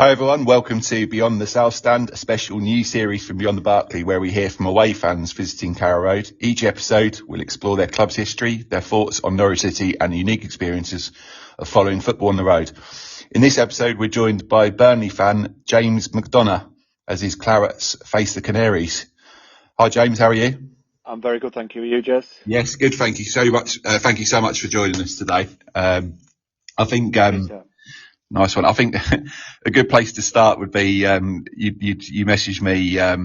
Hi everyone, welcome to Beyond the South Stand, a special new series from Beyond the Barclay where we hear from away fans visiting Carrow Road. Each episode will explore their club's history, their thoughts on Norwich City and the unique experiences of following football on the road. In this episode we're joined by Burnley fan James McDonough as his Clarets face the Canaries. Hi James, how are you? I'm very good, thank you. Are you, Jez? Yes, good, thank you so much. Thank you so much for joining us today. I think... Nice one. I think a good place to start would be you messaged me a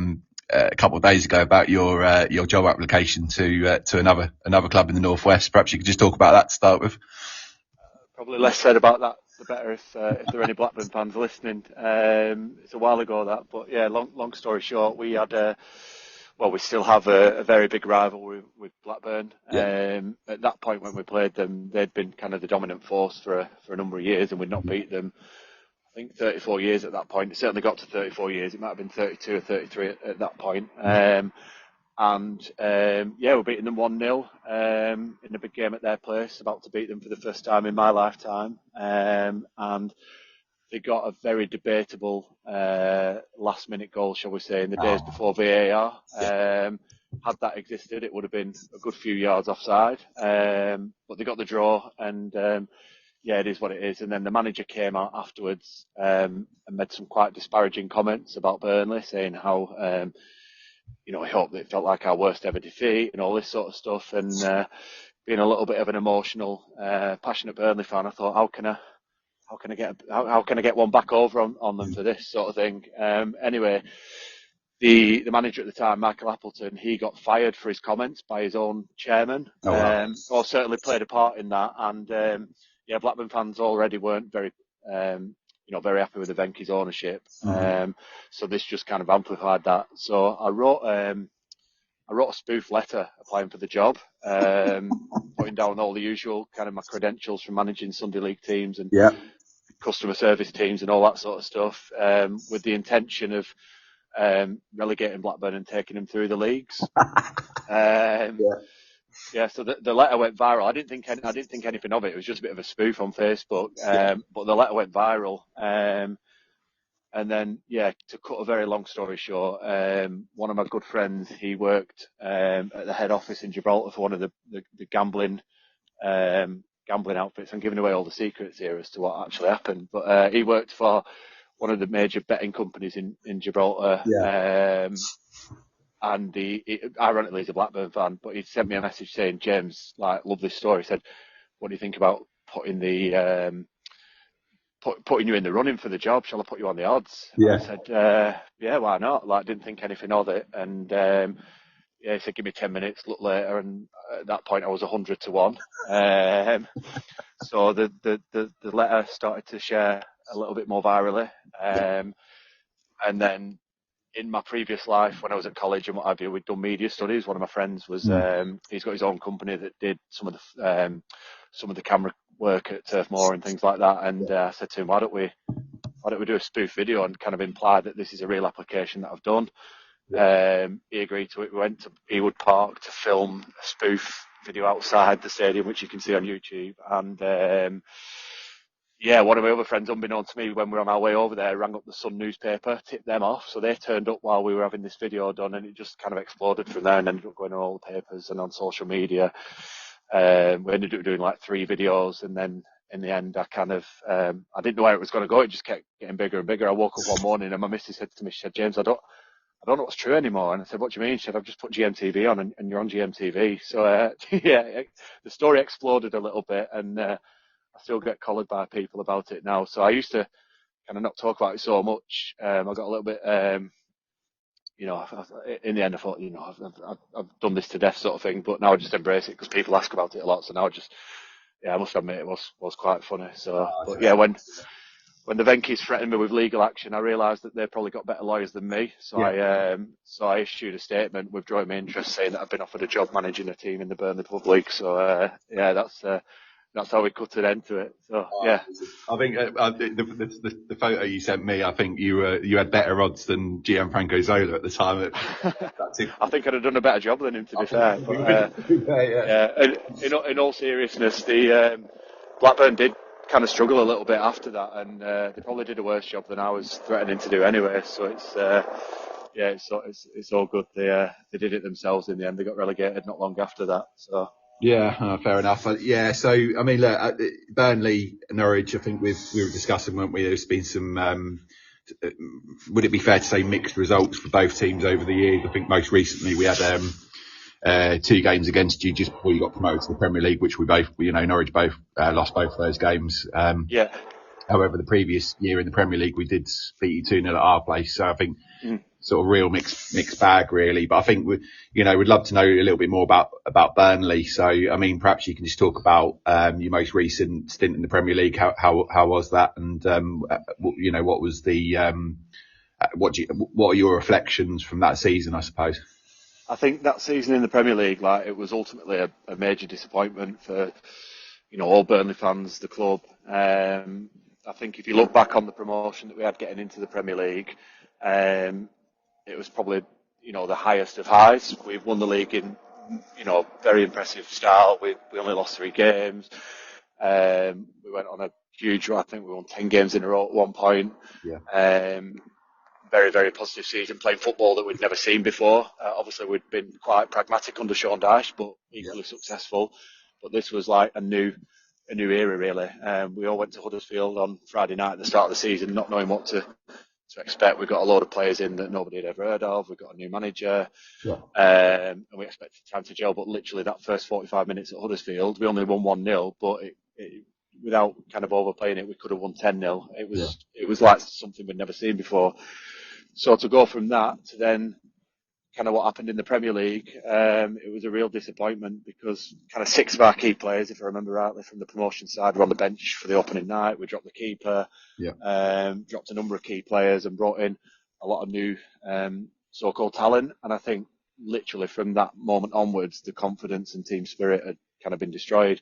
couple of days ago about your job application to another club in the northwest. Perhaps you could just talk about that to start with. Probably less said about that, the better. If there are any Blackburn fans listening, it's a while ago that, but yeah. Long story short, we had we still have a very big rivalry with Blackburn. Yeah. At that point when we played them, they'd been kind of the dominant force for a number of years, and we'd not beat them, I think, 34 years at that point. It certainly got to 34 years. It might have been 32 or 33 at that point. We're beating them 1-0 in a big game at their place, about to beat them for the first time in my lifetime. And they got a very debatable last-minute goal, shall we say, in the days before VAR. Had that existed, it would have been a good few yards offside. But they got the draw, and it is what it is. And then the manager came out afterwards and made some quite disparaging comments about Burnley, saying how he hoped that it felt like our worst ever defeat and all this sort of stuff. And being a little bit of an emotional, passionate Burnley fan, I thought, how can I get one back over on them for this sort of thing? Anyway, the manager at the time, Michael Appleton, he got fired for his comments by his own chairman. Or certainly played a part in that. And Blackburn fans already weren't very very happy with the Venky's ownership. So this just kind of amplified that. So I wrote a spoof letter applying for the job, putting down all the usual kind of my credentials from managing Sunday League teams and customer service teams and all that sort of stuff, with the intention of relegating Blackburn and taking them through the leagues. So the letter went viral. I didn't think anything of it. It was just a bit of a spoof on Facebook, but the letter went viral. And then, to cut a very long story short, one of my good friends, he worked at the head office in Gibraltar for one of the gambling outfits. I'm giving away all the secrets here as to what actually happened. But he worked for one of the major betting companies in Gibraltar. And ironically, he's a Blackburn fan, but he sent me a message saying, James, love this story. He said, what do you think about putting you in the running for the job? Shall I put you on the odds? And I said, why not? Didn't think anything of it. And he said, give me 10 minutes, look later. And at that point, I was 100 to 1. So the letter started to share a little bit more virally. And then in my previous life, when I was at college and what have you, we'd done media studies. One of my friends was, he's got his own company that did some of the camera work at Turf Moor and things like that. And I said to him, why don't we do a spoof video and kind of imply that this is a real application that I've done? He agreed to it. We went to Ewood Park to film a spoof video outside the stadium, which you can see on YouTube. And one of my other friends, unbeknown to me, when we were on our way over there, rang up the Sun newspaper, tipped them off. So they turned up while we were having this video done, and it just kind of exploded from there and ended up going on all the papers and on social media. We ended up doing 3 videos, and then in the end, I kind of, I didn't know where it was going to go. It just kept getting bigger and bigger. I woke up one morning and my missus said to me, she said, James, I don't know what's true anymore. And I said, what do you mean? She said, I've just put GMTV on and you're on GMTV. So, the story exploded a little bit, and I still get collared by people about it now. So I used to kind of not talk about it so much. I got a little bit, in the end I thought, I've done this to death sort of thing, but now I just embrace it because people ask about it a lot. So now I must admit it was quite funny. So, when the Venky's threatened me with legal action, I realised that they've probably got better lawyers than me. So I issued a statement withdrawing my interest, saying that I've been offered a job managing a team in the Burnley Pub League. So that's how we cut an end to it. So I think the photo you sent me, I think you had better odds than Gianfranco Zola at the time. I think I'd have done a better job than him, to be fair. But, in all seriousness, the Blackburn did kind of struggle a little bit after that, and they probably did a worse job than I was threatening to do anyway. So it's all good. They did it themselves in the end. They got relegated not long after that. So. Yeah, fair enough. Yeah, so I mean, look, Burnley, Norwich. I think we were discussing, weren't we? There's been some. Would it be fair to say mixed results for both teams over the years? I think most recently we had 2 games against you just before you got promoted to the Premier League, which we both, Norwich both lost both of those games. Yeah. However, the previous year in the Premier League we did beat you 2-0 at our place. So I think. Sort of real mixed bag really, but I think we'd love to know a little bit more about Burnley. So I mean, perhaps you can just talk about your most recent stint in the Premier League. How was that, and what was the what are your reflections from that season, I suppose? I think that season in the Premier League, it was ultimately a major disappointment for all Burnley fans, the club. I think if you look back on the promotion that we had getting into the Premier League, it was probably, the highest of highs. We've won the league in, very impressive style. We only lost 3 games. We went on a huge run. I think we won 10 games in a row at one point. Yeah. Very, very positive season, playing football that we'd never seen before. Obviously, we'd been quite pragmatic under Sean Dyche, but equally successful. But this was like a new era, really. We all went to Huddersfield on Friday night at the start of the season, not knowing what to expect. We've got a load of players in that nobody had ever heard of. We've got a new manager, and we expected time to gel. But literally, that first 45 minutes at Huddersfield, we only won 1-0. But without kind of overplaying it, we could have won 10-0. It was like something we'd never seen before. So to go from that to then kind of what happened in the Premier League, it was a real disappointment because kind of 6 of our key players, if I remember rightly, from the promotion side were on the bench for the opening night. We dropped the keeper, dropped a number of key players and brought in a lot of new so-called talent. And I think literally from that moment onwards, the confidence and team spirit had kind of been destroyed.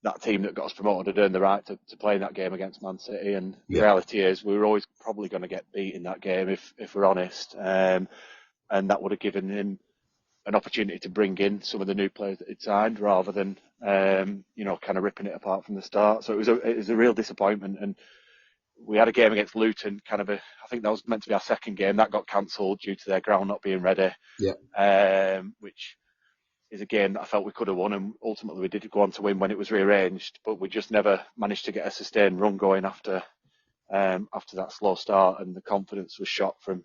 That team that got us promoted had earned the right to play in that game against Man City, and the reality is we were always probably going to get beat in that game if we're honest, and that would have given him an opportunity to bring in some of the new players that he'd signed rather than kind of ripping it apart from the start. So it was a real disappointment, and we had a game against Luton, I think that was meant to be our second game. That got cancelled due to their ground not being ready, which is a game that I felt we could have won, and ultimately we did go on to win when it was rearranged, but we just never managed to get a sustained run going after that slow start, and the confidence was shot from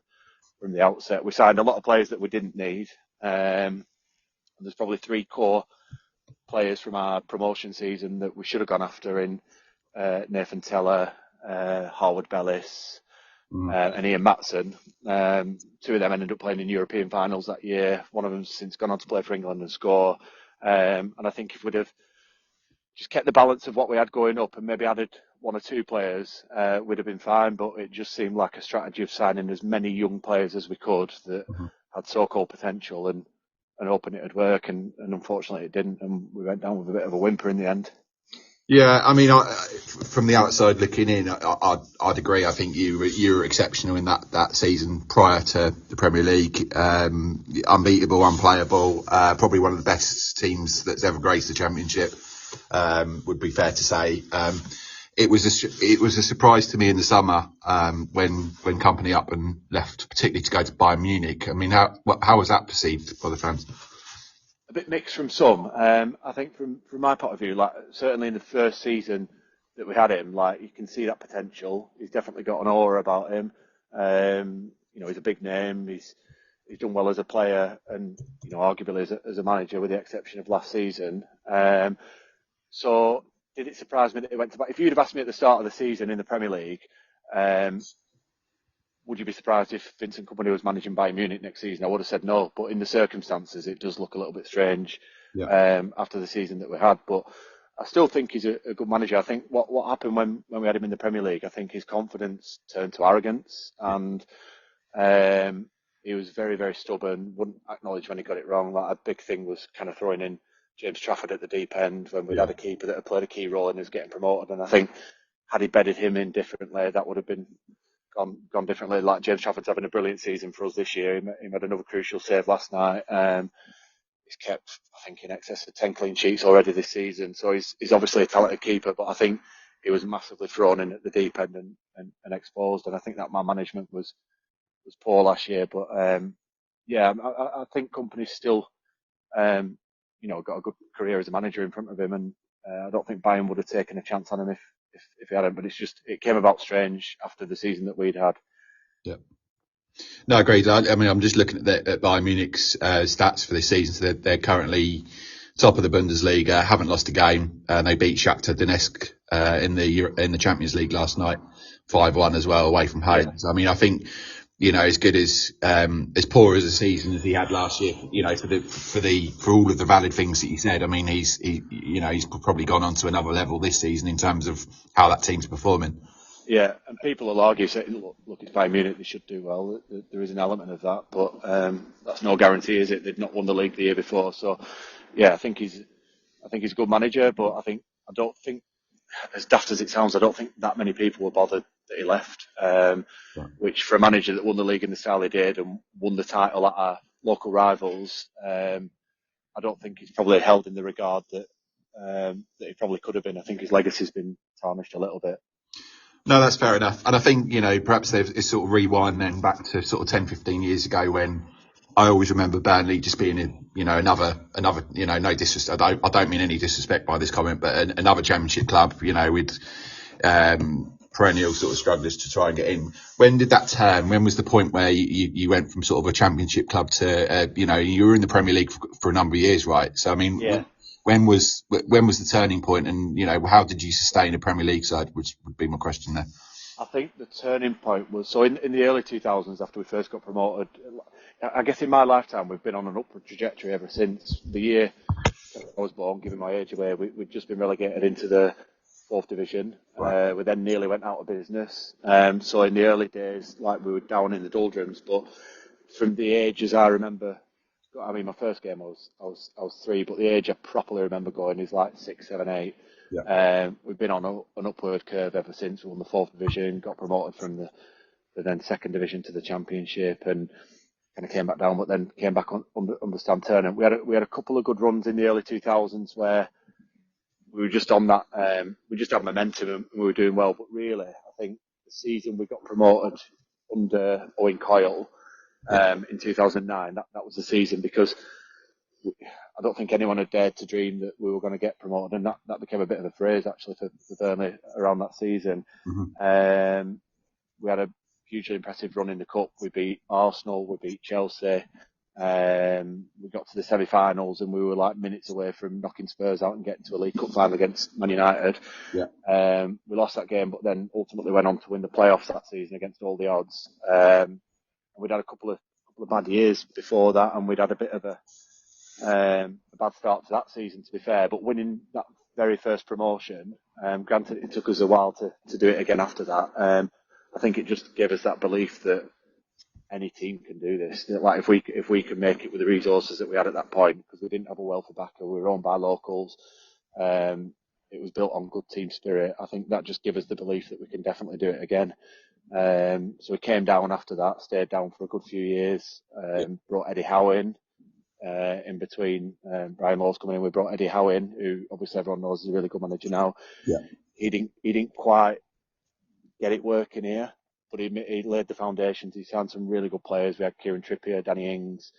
the outset. We signed a lot of players that we didn't need. There's probably 3 core players from our promotion season that we should have gone after in Nathan Teller, Harwood Bellis, and Ian Matson. 2 of them ended up playing in European finals that year. One of them's since gone on to play for England and score. And I think if we'd have just kept the balance of what we had going up and maybe added 1 or 2 players, we'd have been fine. But it just seemed like a strategy of signing as many young players as we could that had so-called potential and hoping it would work. And unfortunately it didn't. And we went down with a bit of a whimper in the end. Yeah, I mean, from the outside looking in, I'd agree. I think you were exceptional in that season prior to the Premier League. Unbeatable, unplayable. Probably one of the best teams that's ever graced the Championship. Would be fair to say. It was a surprise to me in the summer when Kompany up and left, particularly to go to Bayern Munich. I mean, how was that perceived by the fans? A bit mixed from some. I think from my point of view, certainly in the first season that we had him, you can see that potential. He's definitely got an aura about him. He's a big name. He's done well as a player and arguably as a manager, with the exception of last season. So did it surprise me that he went to? If you'd have asked me at the start of the season in the Premier League, would you be surprised if Vincent Kompany was managing Bayern Munich next season? I would have said no, but in the circumstances, it does look a little bit strange after the season that we had. But I still think he's a good manager. I think what happened when we had him in the Premier League, I think his confidence turned to arrogance, and he was very, very stubborn, wouldn't acknowledge when he got it wrong. A big thing was kind of throwing in James Trafford at the deep end when we had a keeper that had played a key role and was getting promoted. And I think had he bedded him in differently, that would have been gone differently. James Trafford's having a brilliant season for us this year. He made another crucial save last night. he's kept, I think, in excess of 10 clean sheets already this season. So he's obviously a talented keeper, but I think he was massively thrown in at the deep end and exposed. And I think that man management was poor last year. But I think Kompany's still, got a good career as a manager in front of him, and I don't think Bayern would have taken a chance on him if he hadn't. But it came about strange after the season that we'd had. Yeah. No, agreed. I mean, I'm just looking at Bayern Munich's stats for this season. So they're currently top of the Bundesliga, haven't lost a game. They beat Shakhtar Donetsk in the Champions League last night, 5-1 as well, away from home. Yeah. So, I mean, I think, as good as poor as a season as he had last year, for all of the valid things that you said. I mean, he's probably gone on to another level this season in terms of how that team's performing. Yeah, and people will argue, saying, look, it's Bayern Munich, they should do well. There is an element of that, but that's no guarantee, is it? They've not won the league the year before, so yeah, I think he's a good manager, but I don't think, as daft as it sounds, I don't think that many people were bothered that he left. Which for a manager that won the league in the style he did and won the title at our local rivals, I don't think he's probably held in the regard that he probably could have been. I think his legacy's been tarnished a little bit. No, that's fair enough. And I think, perhaps it's sort of rewind then back to sort of 10, 15 years ago when I always remember Burnley just being, another, no disrespect. I don't mean any disrespect by this comment, but another championship club, with perennial sort of strugglers to try and get in. When did that turn? When was the point where you went from sort of a championship club to, you were in the Premier League for a number of years, right? So, I mean, yeah. When was the turning point, and how did you sustain a Premier League side? Which would be my question there. I think the turning point was so in the early 2000s after we first got promoted. I guess in my lifetime we've been on an upward trajectory ever since the year I was born. Giving my age away, we'd just been relegated into the 4th division. Right. We then nearly went out of business. So in the early days, like we were down in the doldrums, but from the ages I remember. I mean, my first game I was 3, but the age I properly remember going is like 6, 7, 8. Yeah. We've been on an upward curve ever since. We won the 4th division, got promoted from the then 2nd division to the Championship, and kind of came back down, but then came back on the Stan Turner. We had a couple of good runs in the early 2000s where we were just on that. We just had momentum and we were doing well. But really, I think the season we got promoted under Owen Coyle. In 2009, that was the season, because I don't think anyone had dared to dream that we were going to get promoted, and that became a bit of a phrase actually for Burnley around that season. Mm-hmm. We had a hugely impressive run in the cup. We beat Arsenal, we beat Chelsea. We got to the semi-finals and we were like minutes away from knocking Spurs out and getting to a League Cup final against Man United. Yeah. We lost that game, but then ultimately went on to win the playoffs that season against all the odds. We'd had a couple of bad years before that, and we'd had a bit of a bad start to that season, to be fair. But winning that very first promotion, granted it took us a while to do it again after that. I think it just gave us that belief that any team can do this. Like if we can make it with the resources that we had at that point, because we didn't have a wealthy backer, we were owned by locals. It was built on good team spirit. I think that just gave us the belief that we can definitely do it again. So we came down after that, stayed down for a good few years, brought Eddie Howe in between Brian Law's coming in. We brought Eddie Howe in, who obviously everyone knows is a really good manager now. Yeah. He didn't quite get it working here, but he laid the foundations. He signed some really good players. We had Kieran Trippier, Danny Ings,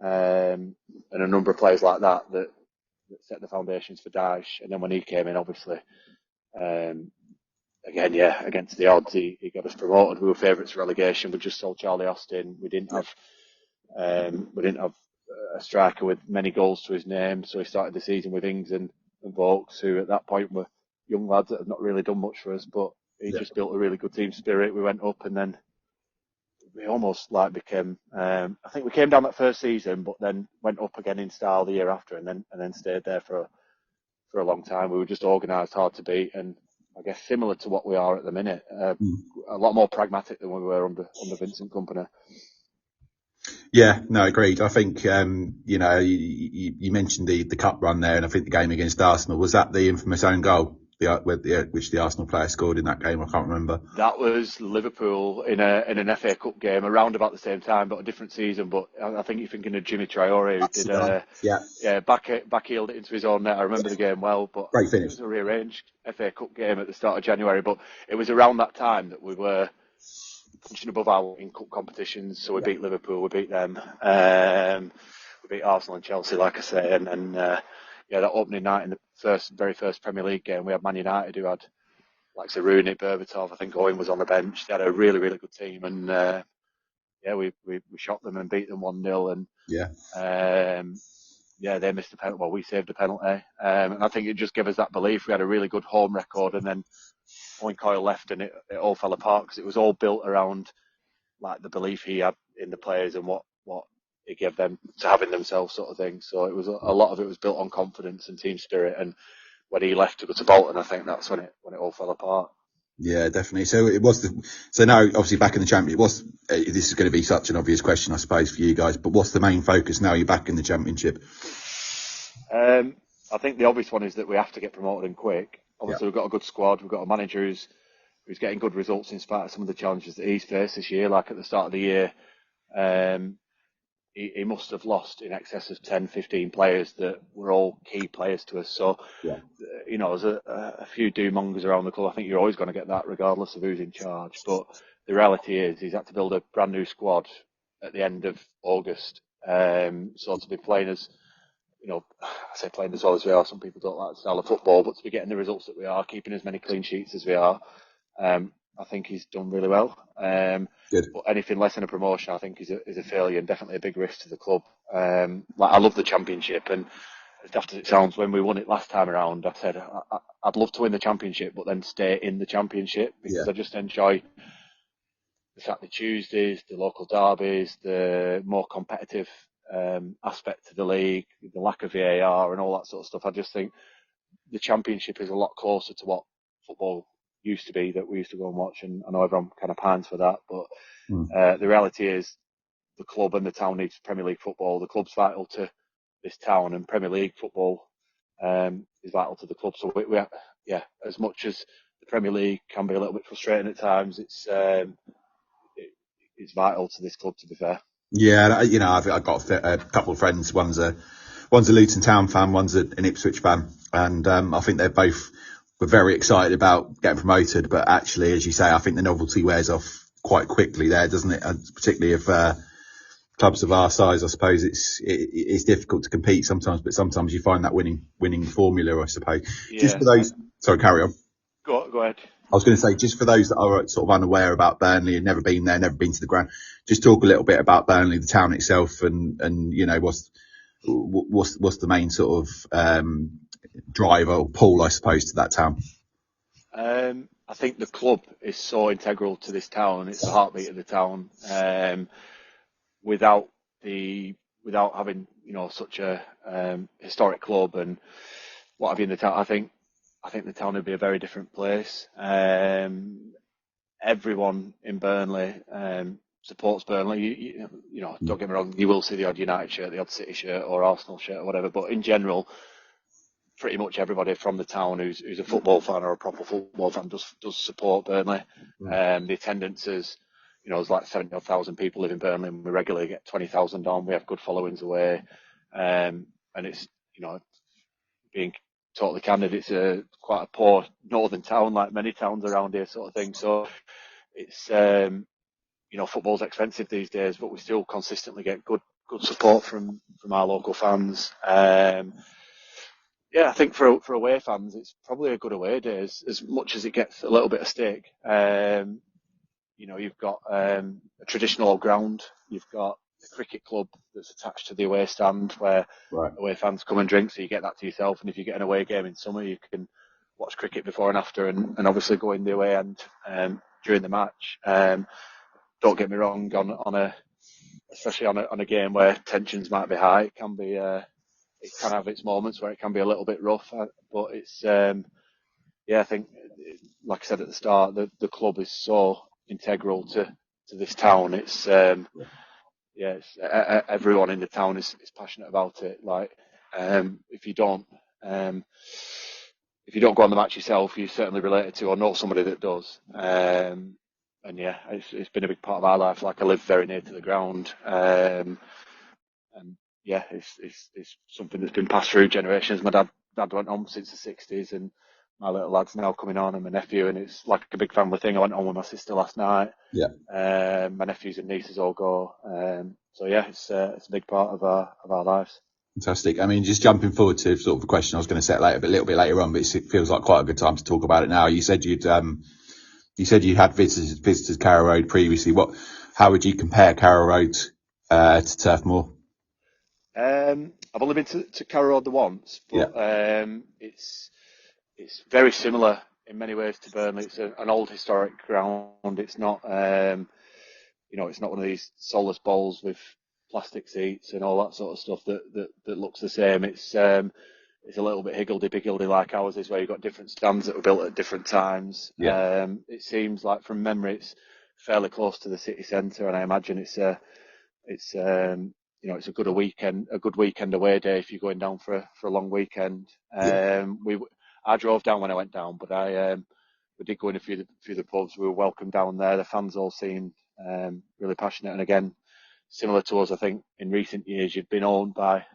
and a number of players like that set the foundations for Dyche. And then when he came in, obviously, again, against the odds, he got us promoted. We were favourites for relegation. We just sold Charlie Austin. We didn't have a striker with many goals to his name, so he started the season with Ings and Vokes, who at that point were young lads that had not really done much for us, but he just built a really good team spirit. We went up, and then we almost became. I think we came down that first season, but then went up again in style the year after, and then stayed there for a long time. We were just organised, hard to beat, and I guess similar to what we are at the minute. A lot more pragmatic than we were under Vincent Kompany. Yeah, no, agreed. I think you mentioned the cup run there, and I think the game against Arsenal, was that the infamous own goal which the Arsenal player scored in that game? I can't remember. That was Liverpool in an FA Cup game around about the same time, but a different season. But I think you're thinking of Jimmy Traore, who did backheeled it into his own net. I remember the game well, but Great finish. It was a rearranged FA Cup game at the start of January. But it was around that time that we were punching above our in cup competitions. So we beat Liverpool, we beat them, we beat Arsenal and Chelsea, like I say, and that opening night in the very first Premier League game, we had Man United, who had like Rooney, Berbatov, I think Owen was on the bench. They had a really, really good team, and we shot them and beat them 1-0. And they missed the penalty. Well, we saved the penalty, and I think it just gave us that belief. We had a really good home record, and then Owen Coyle left, and it all fell apart because it was all built around like the belief he had in the players and what he gave them to having themselves, sort of thing. So it was a lot of it was built on confidence and team spirit. And when he left to go to Bolton, I think that's when it all fell apart. Yeah, definitely. So now obviously back in the Championship. This is going to be such an obvious question, I suppose, for you guys. But what's the main focus now you're back in the Championship? I think the obvious one is that we have to get promoted and quick. Obviously, We've got a good squad. We've got a manager who's getting good results in spite of some of the challenges that he's faced this year. Like at the start of the year, he must have lost in excess of 10, 15 players that were all key players to us. So, there's a few do-mongers around the club. I think you're always going to get that regardless of who's in charge. But the reality is he's had to build a brand new squad at the end of August. So to be playing as, I say playing as well as we are, some people don't like the style of football, but to be getting the results that we are, keeping as many clean sheets as we are, I think he's done really well. Good. But anything less than a promotion, I think, is a failure and definitely a big risk to the club. I love the Championship, and as daft as it sounds, when we won it last time around, I said I'd love to win the Championship, but then stay in the Championship because I just enjoy the Saturday Tuesdays, the local derbies, the more competitive aspect to the league, the lack of VAR and all that sort of stuff. I just think the Championship is a lot closer to what football used to be that we used to go and watch, and I know everyone kind of pines for that, but the reality is the club and the town needs Premier League football. The club's vital to this town, and Premier League football is vital to the club. So we as much as the Premier League can be a little bit frustrating at times, it's vital to this club, to be fair. Yeah, I've got a couple of friends. One's a Luton Town fan, one's an Ipswich fan, and I think they're both were very excited about getting promoted. But actually, as you say, I think the novelty wears off quite quickly there, doesn't it? And particularly if clubs of our size, I suppose it's difficult to compete sometimes, but sometimes you find that winning formula, I suppose. Yeah. Just for those, sorry, carry on. Go ahead. I was going to say, just for those that are sort of unaware about Burnley and never been there, never been to the ground, just talk a little bit about Burnley, the town itself, and what's the main sort of driver or pull, I suppose, to that town. I think the club is so integral to this town. It's the heartbeat of the town. Without having such a historic club and what have you in the town, I think the town would be a very different place. Everyone in Burnley supports Burnley. Don't get me wrong, you will see the odd United shirt, the odd City shirt or Arsenal shirt or whatever, but in general, pretty much everybody from the town who's a football fan or a proper football fan does support Burnley. The attendance is, there's like 70,000 people live in Burnley, and we regularly get 20,000 on. We have good followings away, and it's being totally candid, it's quite a poor northern town, like many towns around here, sort of thing. So it's football's expensive these days, but we still consistently get good support from our local fans. I think for away fans, it's probably a good away day as much as it gets a little bit of stake. You've got a traditional old ground. You've got a cricket club that's attached to the away stand where away fans come and drink, so you get that to yourself. And if you get an away game in summer, you can watch cricket before and after, and obviously go in the away end during the match. Don't get me wrong, especially on a game where tensions might be high, it can be. It can have its moments where it can be a little bit rough, but it's I think, like I said at the start, the club is so integral to this town. It's everyone in the town is passionate about it. Like if you don't, if you don't go on the match yourself, you certainly related to or know somebody that does. And yeah, it's been a big part of our life. Like I live very near to the ground, and yeah, it's something that's been passed through generations. My dad went on since the '60s, and my little lad's now coming on, and my nephew, and it's like a big family thing. I went on with my sister last night. Yeah. My nephews and nieces all go. So yeah, it's a big part of our lives. Fantastic. I mean, just jumping forward to sort of a question I was going to set later, but a little bit later on, but it feels like quite a good time to talk about it now. You said you had visitors Carrow Road previously. How would you compare Carrow Road to Turf Moor? I've only been to Carrow Road the once, but Yeah. it's very similar in many ways to Burnley. It's an old historic ground. It's not it's not one of these soulless bowls with plastic seats and all that sort of stuff that looks the same. It's a little bit higgledy-piggledy like ours is, where you've got different stands that were built at different times. Yeah. It seems like from memory it's fairly close to the city centre, and I imagine it's a good weekend away day if you're going down for a long weekend. I drove down when I went down, but we did go in a few of the pubs. We were welcomed down there. The fans all seemed really passionate, and again, similar to us, I think in recent years you've been owned by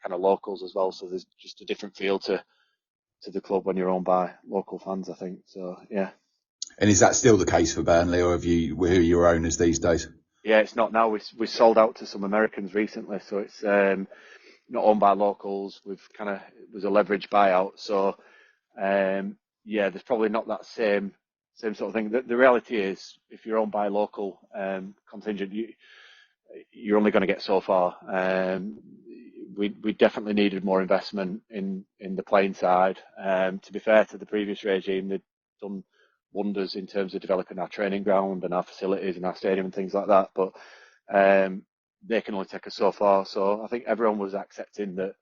kind of locals as well, so there's just a different feel to the club when you're owned by local fans, I think. So yeah. And is that still the case for Burnley, or who are your owners these days? Yeah, it's not now. We sold out to some Americans recently, so it's not owned by locals. It was a leveraged buyout, so there's probably not that same sort of thing. The reality is, if you're owned by a local contingent, you're only going to get so far. We definitely needed more investment in the playing side. To be fair to the previous regime, they'd done wonders in terms of developing our training ground and our facilities and our stadium and things like that. But they can only take us so far. So I think everyone was accepting that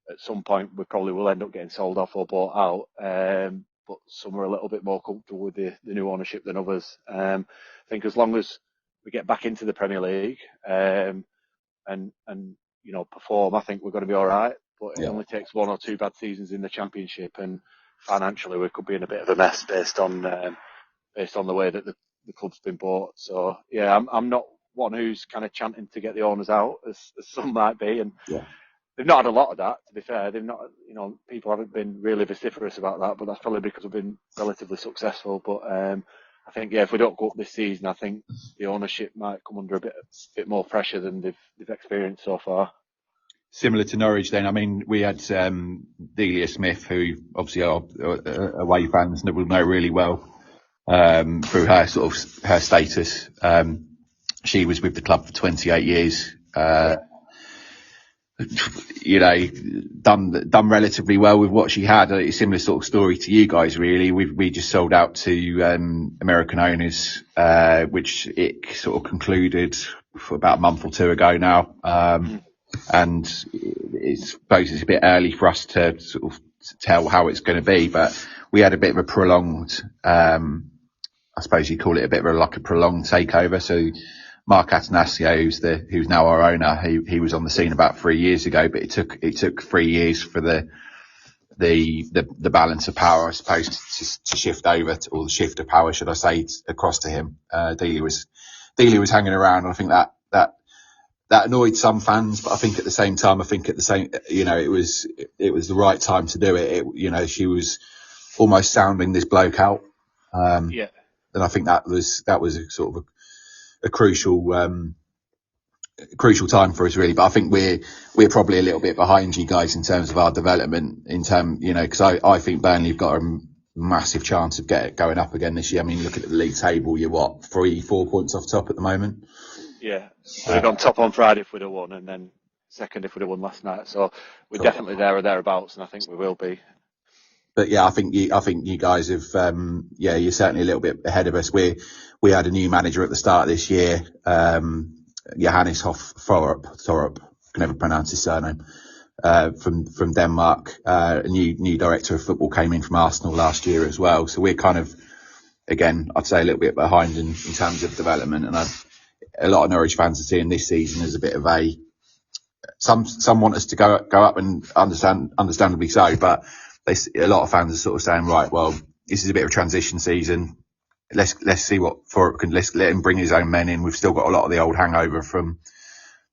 at some point we probably will end up getting sold off or bought out. But some are a little bit more comfortable with the new ownership than others. I think as long as we get back into the Premier League and perform, I think we're going to be all right. But it only takes one or two bad seasons in the Championship, and financially we could be in a bit of a mess based on the way that the club's been bought. So yeah, I'm not one who's kind of chanting to get the owners out, as some might be, and they've not had a lot of that. To be fair, they've not, people haven't been really vociferous about that, but that's probably because we've been relatively successful. But I think if we don't go up this season, I think the ownership might come under a bit more pressure than they've experienced so far. Similar to Norwich then, I mean, we had Delia Smith, who obviously are away fans and will know really well through her her status. She was with the club for 28 years. Done relatively well with what she had. A similar sort of story to you guys, really. We just sold out to American owners, which it sort of concluded for about a month or two ago now. And I suppose it's a bit early for us to sort of tell how it's going to be, but we had a bit of a prolonged, I suppose you call it a bit of a prolonged takeover. So Mark Atanasio, who's now our owner, he was on the scene about 3 years ago, but it took 3 years for the balance of power, I suppose, to shift over or the shift of power, should I say, across to him. Delia was hanging around, and I think that annoyed some fans, but I think at the same time, it was the right time to do it. She was almost sounding this bloke out. And I think that was a sort of a crucial time for us, really. But I think we're probably a little bit behind you guys in terms of our development, because I think Burnley have got a massive chance of going up again this year. I mean, look at the league table, you're 3-4 points off top at the moment. Yeah, we'd have gone top on Friday if we'd have won, and then second if we'd have won last night. So we're definitely there or thereabouts, and I think we will be. But yeah, I think you guys have, you're certainly a little bit ahead of us. We had a new manager at the start of this year, Johannes Thorup, I can never pronounce his surname, from Denmark. A new director of football came in from Arsenal last year as well. So we're kind of, again, I'd say a little bit behind in terms of development, and a lot of Norwich fans are seeing this season as a bit of some want us to go up, and understandably so, but a lot of fans are sort of saying, right, well, this is a bit of a transition season. Let's see what Thorpe can. Let's let him bring his own men in. We've still got a lot of the old hangover from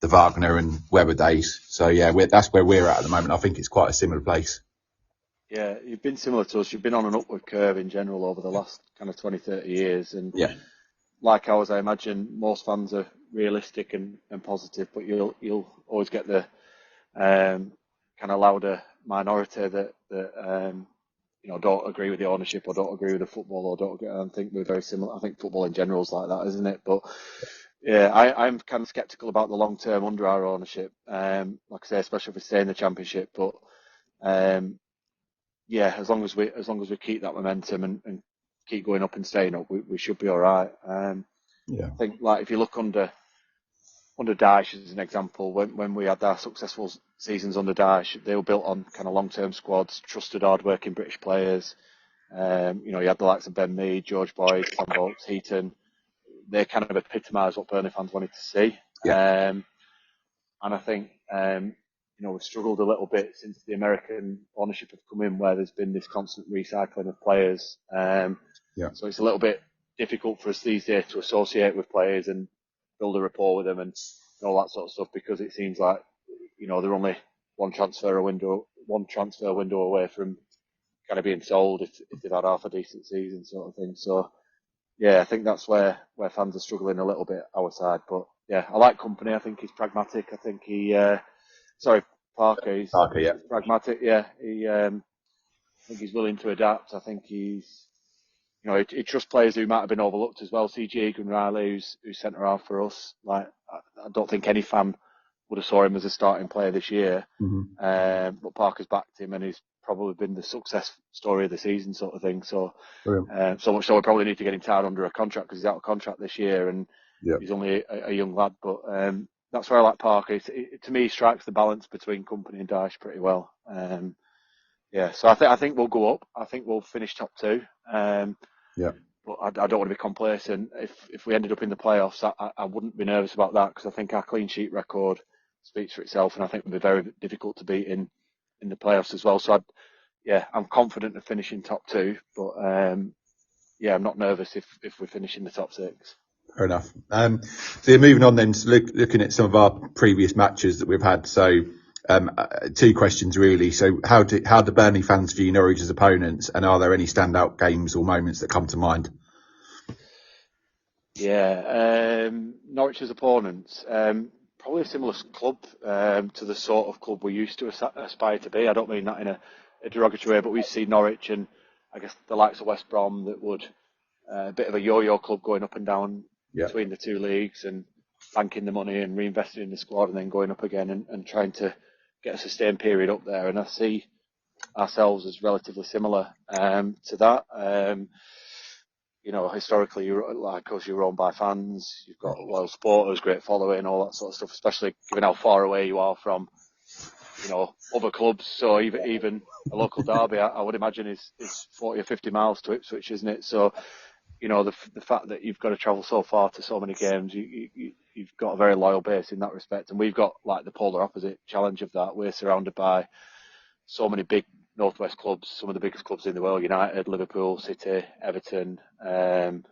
the Wagner and Weber days. So yeah, that's where we're at the moment. I think it's quite a similar place. Yeah, you've been similar to us. You've been on an upward curve in general over the last kind of 20, 30 years. And yeah, like ours, I imagine most fans are realistic and positive, but you'll always get the kind of louder minority that don't agree with the ownership or don't agree with the football or don't agree. I think we're very similar. I think football in general is like that, isn't it? But yeah, I'm kind of sceptical about the long term under our ownership. Like I say, especially if we stay in the Championship. But yeah, as long as we keep that momentum and keep going up and staying up, we should be all right. yeah, I think like if you look under Dyche as an example, when we had our successful seasons under Dyche, they were built on kind of long-term squads, trusted, hard-working British players. You had the likes of Ben Mee, George Boyd, Sam Vokes, Heaton. They kind of epitomise what Burnley fans wanted to see. yeah. And I think, we've struggled a little bit since the American ownership have come in, where there's been this constant recycling of players. So it's a little bit difficult for us these days to associate with players and build a rapport with them and all that sort of stuff, because it seems like, they're only one transfer window away from kind of being sold if they've had half a decent season, sort of thing. So yeah, I think that's where fans are struggling a little bit our side. But yeah, I like Kompany. I think he's pragmatic. I think Parker. He's pragmatic. Yeah, I think he's willing to adapt. I think he's, he trusts players who might have been overlooked as well. CG Egan Riley, who's centre half for us. Like, I don't think any fan would have saw him as a starting player this year. Mm-hmm. But Parker's backed him, and he's probably been the success story of the season, sort of thing. So, so much so we probably need to get him tied under a contract, because he's out of contract this year, and he's only a young lad. But that's where I like Parker. To me, he strikes the balance between Kompany and Dyche pretty well. So I think we'll go up. I think we'll finish top two. But I don't want to be complacent. If we ended up in the playoffs, I wouldn't be nervous about that, because I think our clean sheet record speaks for itself, and I think it would be very difficult to beat in the playoffs as well. So I'm confident of finishing top two, but I'm not nervous if we finish in the top six. Fair enough. So moving on then, to looking at some of our previous matches that we've had. So two questions really. So how do Burnley fans view Norwich as opponents, and are there any standout games or moments that come to mind? Yeah, Norwich as opponents. Probably a similar club to the sort of club we used to aspire to be. I don't mean that in a derogatory way, but we see Norwich and I guess the likes of West Brom that would a bit of a yo-yo club going up and down between the two leagues and banking the money and reinvesting in the squad and then going up again and trying to get a sustained period up there. And I see ourselves as relatively similar to that. Historically, you're owned by fans. You've got loyal supporters, great following, all that sort of stuff. Especially given how far away you are from, other clubs. So even a local derby, I would imagine is 40 or 50 miles to Ipswich, isn't it? So, the fact that you've got to travel so far to so many games, you've got a very loyal base in that respect. And we've got like the polar opposite challenge of that. We're surrounded by so many big Northwest clubs, some of the biggest clubs in the world: United, Liverpool, City, Everton. And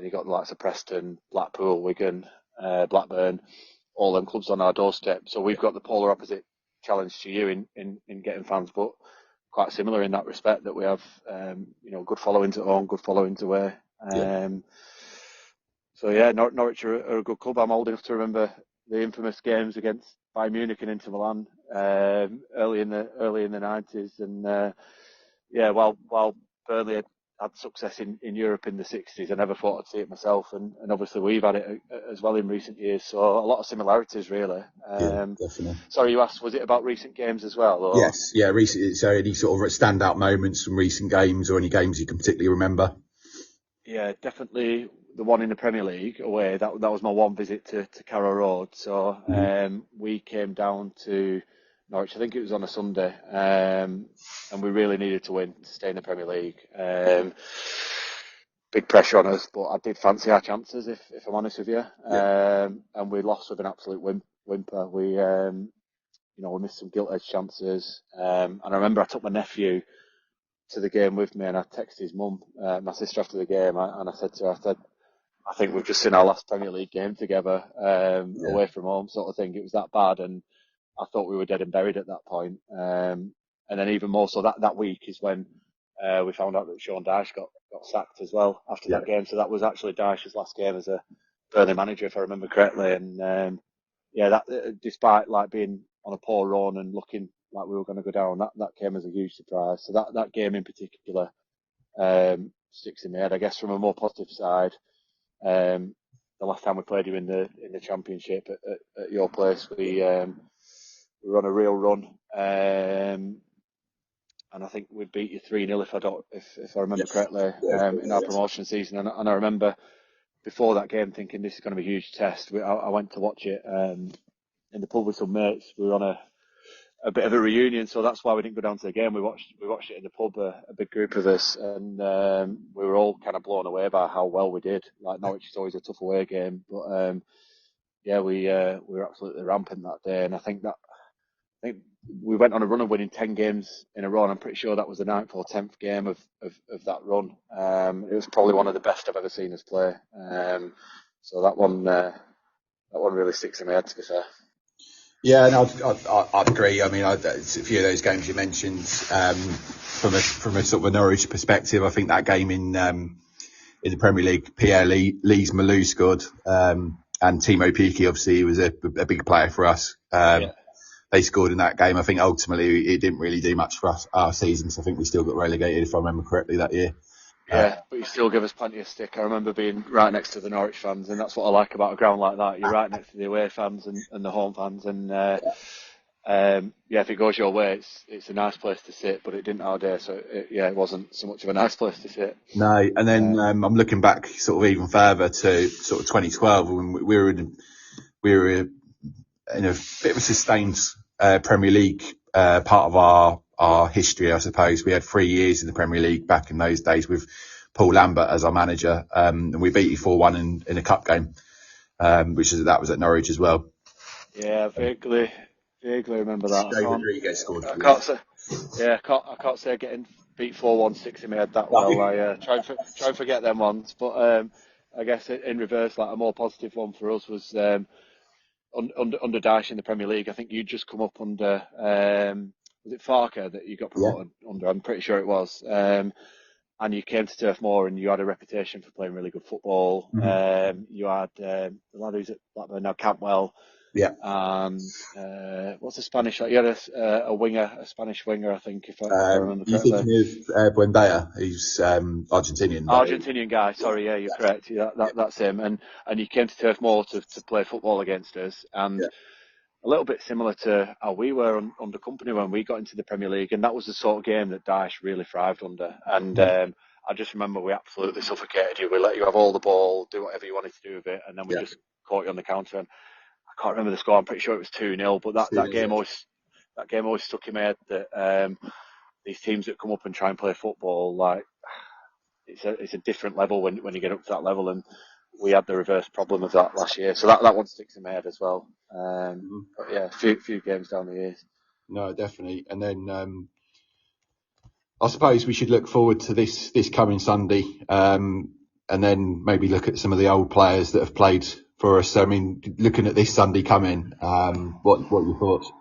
you've got the likes of Preston, Blackpool, Wigan, Blackburn, all them clubs on our doorstep. So we've got the polar opposite challenge to you in getting fans, but quite similar in that respect, that we have good followings at home, good followings away. Norwich are a good club. I'm old enough to remember the infamous games against Bayern Munich and Inter Milan early in the 90s, and while Burnley had success in Europe in the 60s, I never thought I'd see it myself, and obviously we've had it as well in recent years. So a lot of similarities, really. Definitely. Sorry, you asked, was it about recent games as well? Or? Yes, recent. So any sort of standout moments from recent games, or any games you can particularly remember? Yeah, definitely the one in the Premier League away. That was my one visit to Carrow Road. So we came down to Norwich, I think it was on a Sunday, and we really needed to win to stay in the Premier League. Big pressure on us, but I did fancy our chances, if I'm honest with you. And we lost with an absolute whimper. We missed some gilt-edged chances. And I remember I took my nephew to the game with me, and I texted his mum, my sister, after the game, and I said to her, I think we've just seen our last Premier League game together, away from home, sort of thing. It was that bad, and I thought we were dead and buried at that point. And then even more so that week is when we found out that Sean Dyche got sacked as well after that game. So that was actually Dyche's last game as a Burnley manager, if I remember correctly. And that despite like being on a poor run and looking like we were going to go down, that came as a huge surprise. So that game in particular sticks in my head. I guess from a more positive side, the last time we played you in the Championship at your place, we were on a real run, and I think we beat you 3-0 if I remember correctly, in our promotion season. And I remember before that game thinking this is going to be a huge test. I went to watch it in the pub with some mates. We were on a bit of a reunion, so that's why we didn't go down to the game. We watched it in the pub, a big group of us, and we were all kind of blown away by how well we did. Like Norwich is always a tough away game, but we were absolutely rampant that day, and I think we went on a run of winning 10 games in a row, and I'm pretty sure that was the 9th or 10th game of that run. It was probably one of the best I've ever seen us play. So that one really sticks in my head, to be fair. Yeah, and I'd agree. I mean, a few of those games you mentioned, from a sort of a Norwich perspective, I think that game in the Premier League, Pierre Lee's Malou scored, and Timo Pukki obviously was a big player for us. They scored in that game. I think ultimately it didn't really do much for our season, so I think we still got relegated, if I remember correctly, that year. Yeah, but you still give us plenty of stick. I remember being right next to the Norwich fans, and that's what I like about a ground like that. You're right next to the away fans and the home fans, and if it goes your way, it's a nice place to sit, but it didn't our day, so it wasn't so much of a nice place to sit. No, and then I'm looking back sort of even further to sort of 2012 when we were in a bit of a sustained Premier League part of our history, I suppose. We had 3 years in the Premier League back in those days with Paul Lambert as our manager, and we beat you 4-1 in a cup game, that was at Norwich as well. Yeah, vaguely remember that. Jay Rodriguez scored. I can't say getting beat 4-1 sticks in my head that well. I try and forget them ones, but I guess in reverse, like a more positive one for us was under Dyche in the Premier League. I think you'd just come up under was it Farker that you got promoted under? I'm pretty sure it was. And you came to Turf Moor and you had a reputation for playing really good football. Mm-hmm. You had the lad who's at Blackburn now, Campwell. Yeah. And what's the Spanish? You had a Spanish winger, I think, if I remember correctly. You thinking of Buendia? He's Argentinian. Argentinian guy. Sorry, yeah, you're correct. Yeah, that's him. And you came to Turf Moor to play football against us, and a little bit similar to how we were under Kompany when we got into the Premier League, and that was the sort of game that Dyche really thrived under. And I just remember we absolutely suffocated you. We let you have all the ball, do whatever you wanted to do with it, and then we just caught you on the counter. And I can't remember the score. I'm pretty sure it was 2-0. But that game always stuck in my head. That these teams that come up and try and play football, like it's a different level when you get up to that level, and we had the reverse problem of that last year. So that one sticks in my head as well. But yeah, a few games down the years. No, definitely. And then I suppose we should look forward to this coming Sunday, and then maybe look at some of the old players that have played for us. So, I mean, looking at this Sunday coming, what are your thoughts?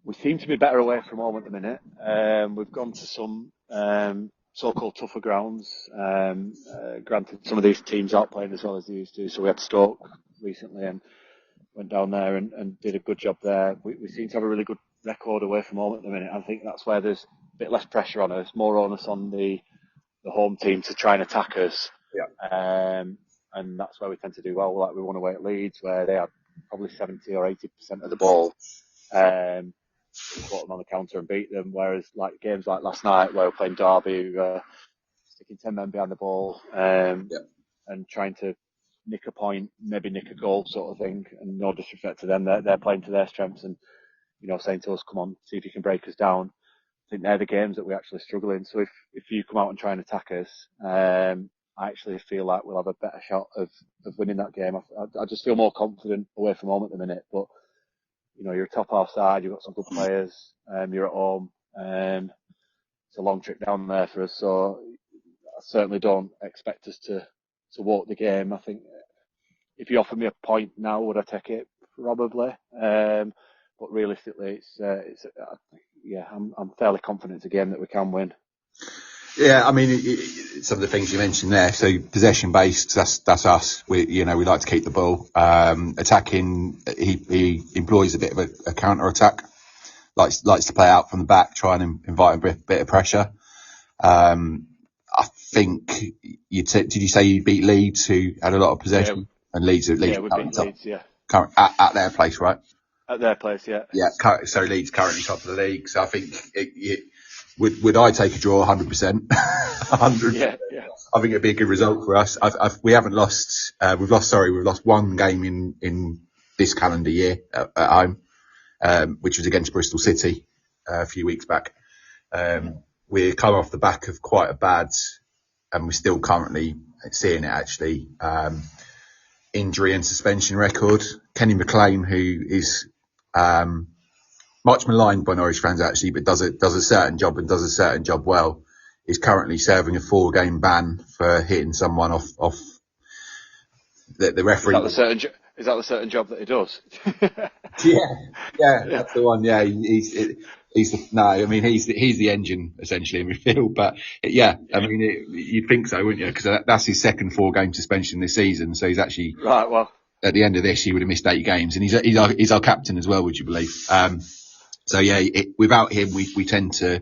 We seem to be better away from home at the minute. We've gone to some so-called tougher grounds. Granted, some of these teams aren't playing as well as they used to. So we had Stoke recently and went down there and did a good job there. We seem to have a really good record away from home at the minute. I think that's where there's a bit less pressure on us, more onus on the home team to try and attack us. Yeah. And that's where we tend to do well. Like we won away at Leeds, where they had probably 70 or 80% of the ball. We caught them on the counter and beat them. Whereas like games like last night, where we're playing Derby, sticking 10 men behind the ball, and trying to nick a point, maybe nick a goal, sort of thing. And no disrespect to them, they're playing to their strengths and saying to us, "Come on, see if you can break us down." I think they're the games that we actually struggle in. So if you come out and try and attack us, I actually feel like we'll have a better shot of winning that game. I just feel more confident away from home at the minute. But you're a top half side. You've got some good players. You're at home. a long trip down there for us. So I certainly don't expect us to walk the game. I think if you offer me a point now, would I take it? Probably. But realistically, I'm fairly confident it's a game that we can win. Yeah, I mean, some of the things you mentioned there. So possession based, that's us. We like to keep the ball. Attacking, he employs a bit of a counter attack. Likes to play out from the back, try and invite a bit of pressure. I think did you say you beat Leeds, who had a lot of possession? Yeah, and Leeds we beat Leeds, yeah. Current at their place, right? At their place, yeah. Yeah, so Leeds currently top of the league. So I think would I take a draw 100%? 100. Yeah. I think it'd be a good result for us. We haven't lost. We've lost one game in this calendar year at home, which was against Bristol City a few weeks back. We're coming off the back of quite a bad, and we're still currently seeing it actually, injury and suspension record. Kenny McLean, who is much maligned by Norwich fans actually, but does a certain job and does a certain job well, is currently serving a 4-game ban for hitting someone off the referee. Is that the certain job that he does? yeah, that's the one. Yeah, he's the engine essentially in midfield. But yeah, I mean, you'd think so, wouldn't you? Because that's his second 4-game suspension this season. So he's actually right. Well, at the end of this, he would have missed 8 games, and he's our captain as well. Would you believe? So yeah, without him, we tend to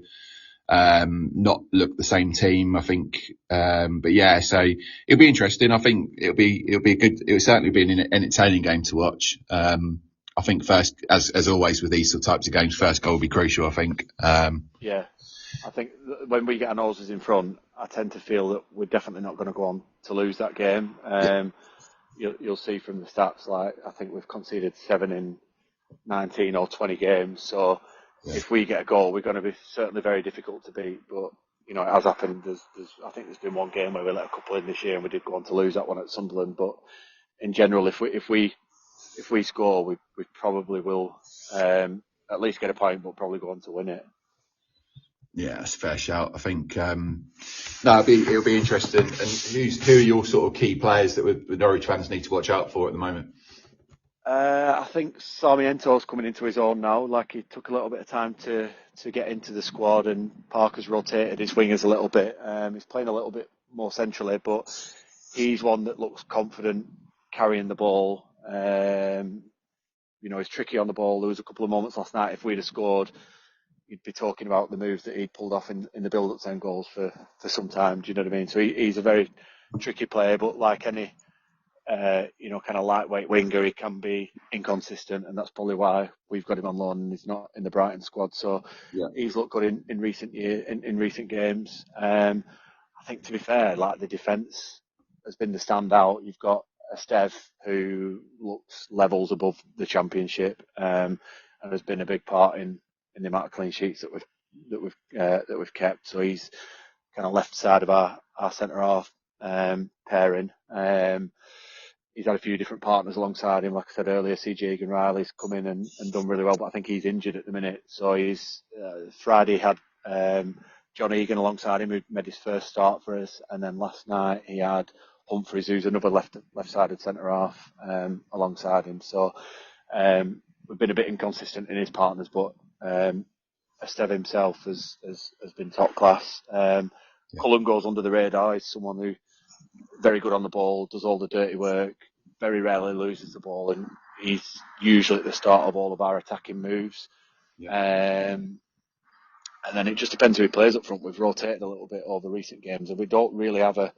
not look the same team, I think. But yeah, so it'll be interesting. I think it'll certainly be an entertaining game to watch. I think first, as always with these types of games, first goal will be crucial, I think. Yeah, I think when we get our noses in front, I tend to feel that we're definitely not going to go on to lose that game. You'll see from the stats, like I think we've conceded 7 in 19 or 20 games. So if we get a goal, we're going to be certainly very difficult to beat. But it has happened. I think there's been one game where we let a couple in this year, and we did go on to lose that one at Sunderland. But in general, if we score, we probably will at least get a point, but probably go on to win it. Yeah, that's a fair shout. I think it'll be interesting. And who are your sort of key players that the Norwich fans need to watch out for at the moment? I think Sarmiento's coming into his own now. Like, he took a little bit of time to get into the squad, and Parker's rotated his wingers a little bit. He's playing a little bit more centrally, but he's one that looks confident carrying the ball. He's tricky on the ball. There was a couple of moments last night. If we'd have scored, you'd be talking about the moves that he'd pulled off in the build-up to 10 goals for some time. Do you know what I mean? So he's a very tricky player, but like any kind of lightweight winger, he can be inconsistent, and that's probably why we've got him on loan and he's not in the Brighton squad. So he's looked good in recent games. I think, to be fair, like, the defence has been the standout. You've got Esteve, who looks levels above the Championship, and has been a big part in the amount of clean sheets that we've kept. So he's kind of left side of our centre half pairing. He's had a few different partners alongside him. Like I said earlier, CJ Egan-Riley's come in and done really well, but I think he's injured at the minute. So he's Friday had John Egan alongside him, who made his first start for us, and then last night he had Humphreys, who's another left-sided centre half, alongside him. So we've been a bit inconsistent in his partners, but Esteve himself has been top class. Cullen goes under the radar. He's someone who very good on the ball, does all the dirty work, very rarely loses the ball, and he's usually at the start of all of our attacking moves. And then it just depends who he plays up front. We've rotated a little bit over recent games, and we don't really have a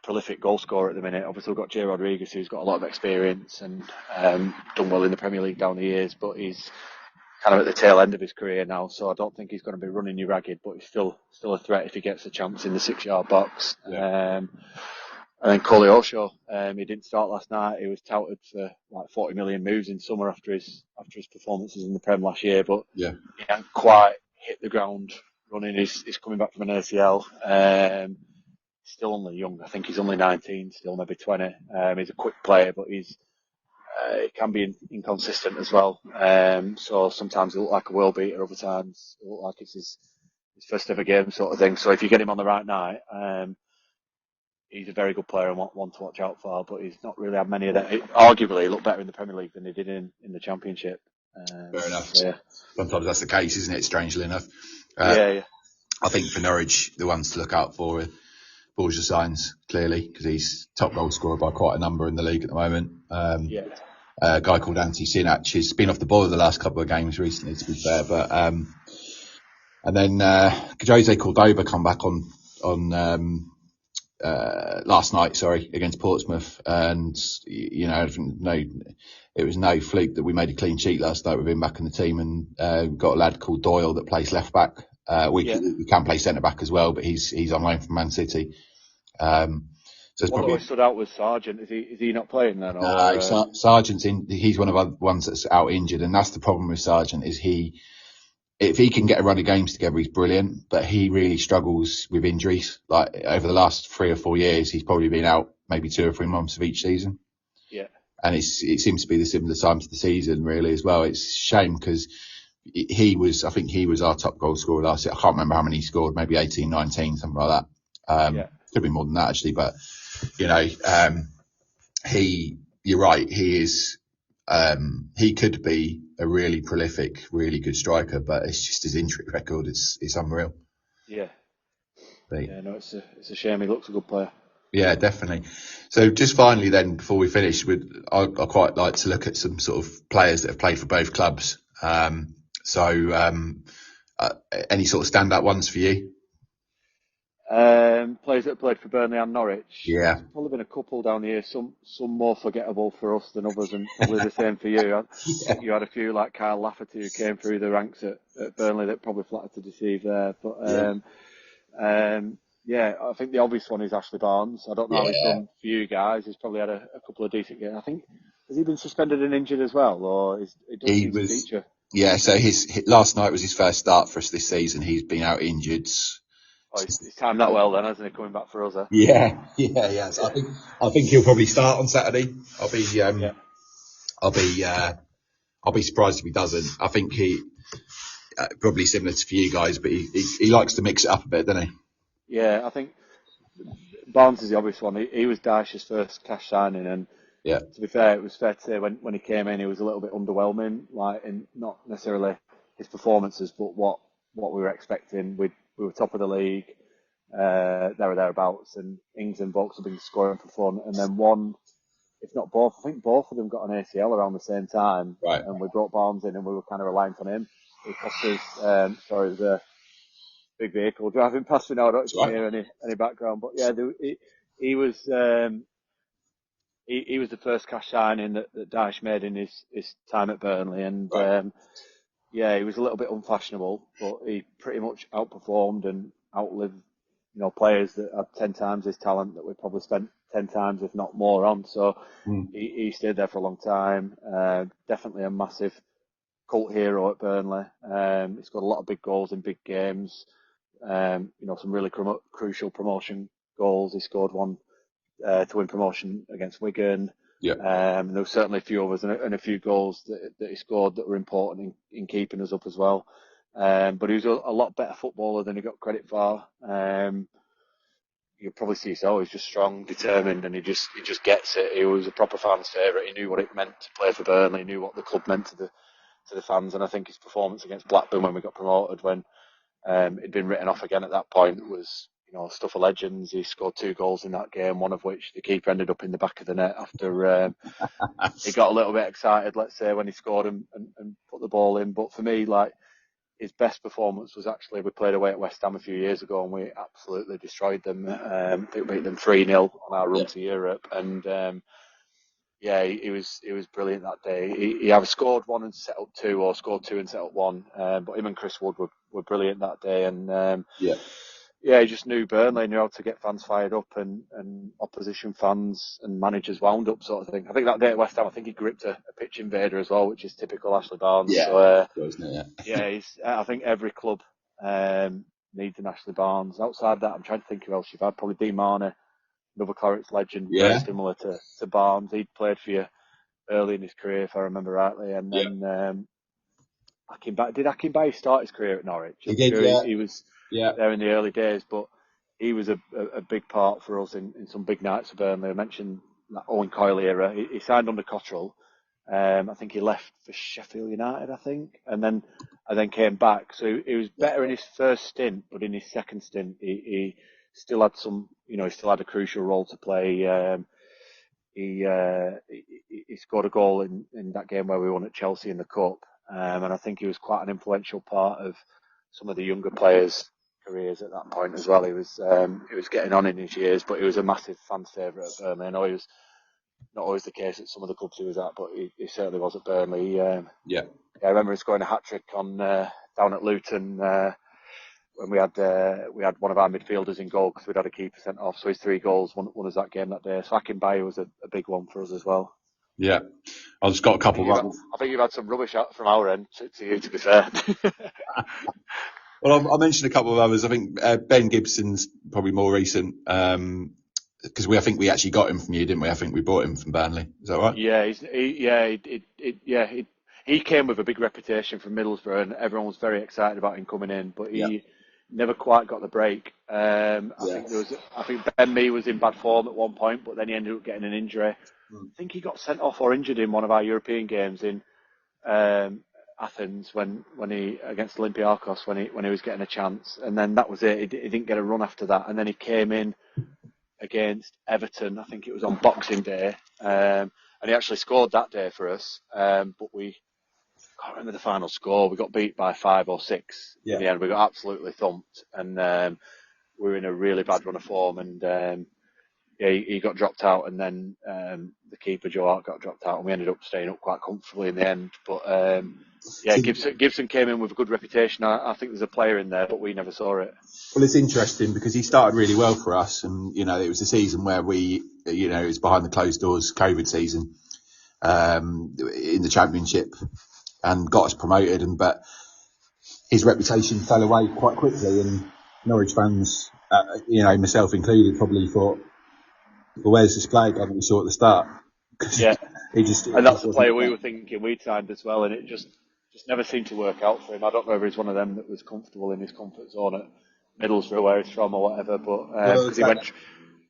prolific goal scorer at the minute. Obviously, we've got Jay Rodriguez, who's got a lot of experience and done well in the Premier League down the years, but he's kind of at the tail end of his career now, so I don't think he's going to be running you ragged, but he's still a threat if he gets a chance in the 6-yard box. And then Coley Osho, he didn't start last night. He was touted for like 40 million moves in summer after his performances in the Prem last year, but he hadn't quite hit the ground running. He's coming back from an ACL. Still only young. I think he's only 19, still maybe 20. He's a quick player, but he's it can be inconsistent as well. So sometimes it look like a world beater, other times it look like it's his first ever game sort of thing. So if you get him on the right night, he's a very good player and one to watch out for. But he's not really had many of that. Arguably, he looked better in the Premier League than he did in the Championship. Fair enough. So, yeah. Sometimes that's the case, isn't it? Strangely enough. Yeah. I think for Norwich, the ones to look out for are Borja Signs, clearly, because he's top goal scorer by quite a number in the league at the moment. A guy called Antti Sinach has been off the ball the last couple of games recently, to be fair. But and then Jose Cordova come back on last night, against Portsmouth, and it was no fluke that we made a clean sheet last night with him back in the team, and got a lad called Doyle that plays left back. We can play centre back as well, but he's on loan from Man City. So it's what probably always stood out was Sargent. Is he not playing then? Sargent's he's one of the ones that's out injured, and that's the problem with Sargent is if he can get a run of games together, he's brilliant, but he really struggles with injuries. Like over the last 3 or 4 years, he's probably been out maybe 2 or 3 months of each season. Yeah. And it seems to be the similar times of the season really as well. It's a shame because I think he was our top goal scorer last year. I can't remember how many he scored, maybe 18, 19, something like that. Could be more than that actually, but you're right. He is, he could be a really prolific, really good striker, but it's just his injury record. It's unreal. Yeah. No, it's a shame. He looks a good player. Yeah, definitely. So just finally then, before we finish, I quite like to look at some sort of players that have played for both clubs. Any sort of standout ones for you? Players that have played for Burnley and Norwich. Yeah. There's probably been a couple down here, some more forgettable for us than others, and probably the same for you. You had a few like Kyle Lafferty who came through the ranks at Burnley that probably flattered to deceive there. But I think the obvious one is Ashley Barnes. I don't know how he's done for you guys. He's probably had a couple of decent games. I think, has he been suspended and injured as well, or he was feature? Yeah, so his last night was his first start for us this season. He's been out injured. He's timed that well then, hasn't he, coming back for us? Yeah. So I think he'll probably start on Saturday. I'll be surprised if he doesn't. I think he probably similar to for you guys, but he likes to mix it up a bit, doesn't he? Yeah, I think Barnes is the obvious one. He was Dyche's first cash signing, and to be fair, it was fair to say when he came in, he was a little bit underwhelming, like in not necessarily his performances, but what we were expecting. We were top of the league, there or thereabouts, and Ings and Vokes have been scoring for fun, and then one, if not both, I think both of them got an ACL around the same time, right? And we brought Barnes in, and we were kind of reliant on him. He cost us, there's a big vehicle driving past me now. I don't know if you can hear any background, but yeah, he was he was the first cash signing that Dyche made in his time at Burnley, and he was a little bit unfashionable, but he pretty much outperformed and outlived players that had 10 times his talent that we probably spent 10 times, if not more, on. So he stayed there for a long time. Definitely a massive cult hero at Burnley. He scored a lot of big goals in big games. Some really crucial promotion goals. He scored one to win promotion against Wigan. Yeah. There were certainly a few others and a few goals that he scored that were important in keeping us up as well. But he was a lot better footballer than he got credit for. You'll probably see so. He's just strong, determined, and he just gets it. He was a proper fan's favourite. He knew what it meant to play for Burnley. He knew what the club meant to the fans. And I think his performance against Blackburn when we got promoted, when he'd been written off again at that point, was stuff of legends. He scored 2 goals in that game, one of which the keeper ended up in the back of the net after he got a little bit excited, let's say, when he scored and put the ball in. But for me, like, his best performance was actually, we played away at West Ham a few years ago and we absolutely destroyed them. We beat them 3-0 on our run to Europe, and he was brilliant that day. He either scored 1 and set up 2, or scored 2 and set up 1. But him and Chris Wood were brilliant that day, and he just knew Burnley, knew how to get fans fired up and opposition fans and managers wound up, sort of thing. I think that day at West Ham, I think he gripped a pitch invader as well, which is typical Ashley Barnes. Yeah, I think every club needs an Ashley Barnes. Outside that, I'm trying to think who else you've had. Probably Dean Marner, another Clarets legend, very similar to Barnes. He'd played for you early in his career, if I remember rightly, and Yeah. then did Akinbaye start his career at Norwich? He did, Sure yeah. he was Yeah. there in the early days, but he was a big part for us in some big nights of Burnley. I mentioned that Owen Coyle era. He signed under Cottrell. I think he left for Sheffield United, I think, and then came back. So he was better in his first stint, but in his second stint, he still had some, he still had a crucial role to play. He scored a goal in that game where we won at Chelsea in the Cup, and I think he was quite an influential part of some of the younger players' careers at that point as well. He was getting on in his years, but he was a massive fan favourite at Burnley. I know he was not always the case at some of the clubs he was at, but he certainly was at Burnley. Yeah. I remember him scoring a hat trick on down at Luton when we had one of our midfielders in goal because we'd had a keeper sent off. So his 3 goals won us that game that day. So Akinbaye was a big one for us as well. Yeah. I've just got a couple of others. I think you've had some rubbish out from our end to you, to be fair. Well, I'll mention a couple of others. I think Ben Gibson's probably more recent because I think we actually got him from you, didn't we? I think we bought him from Burnley. Is that right? Yeah, he came with a big reputation from Middlesbrough, and everyone was very excited about him coming in, but he never quite got the break. I think Ben Mee was in bad form at one point, but then he ended up getting an injury. I think he got sent off or injured in one of our European games in Athens when he against Olympiacos when he was getting a chance, and then that was it. He didn't get a run after that, and then he came in against Everton. I think it was on Boxing Day, and he actually scored that day for us. But we can't remember the final score. We got beat by 5 or 6 in the end. We got absolutely thumped, and we were in a really bad run of form. And he got dropped out, and then the keeper Joe Hart got dropped out, and we ended up staying up quite comfortably in the end. But Gibson came in with a good reputation. I think there's a player in there, but we never saw it. Well, it's interesting because he started really well for us, and it was a season where we, it was behind the closed doors COVID season in the Championship, and got us promoted. But his reputation fell away quite quickly, and Norwich fans, myself included, probably thought, "Well, where's this player guy that we saw at the start?" Yeah, and that's the player we there. were thinking we'd signed as well, and it just never seemed to work out for him. I don't know if he's one of them that was comfortable in his comfort zone at Middlesbrough, where he's from or whatever, but because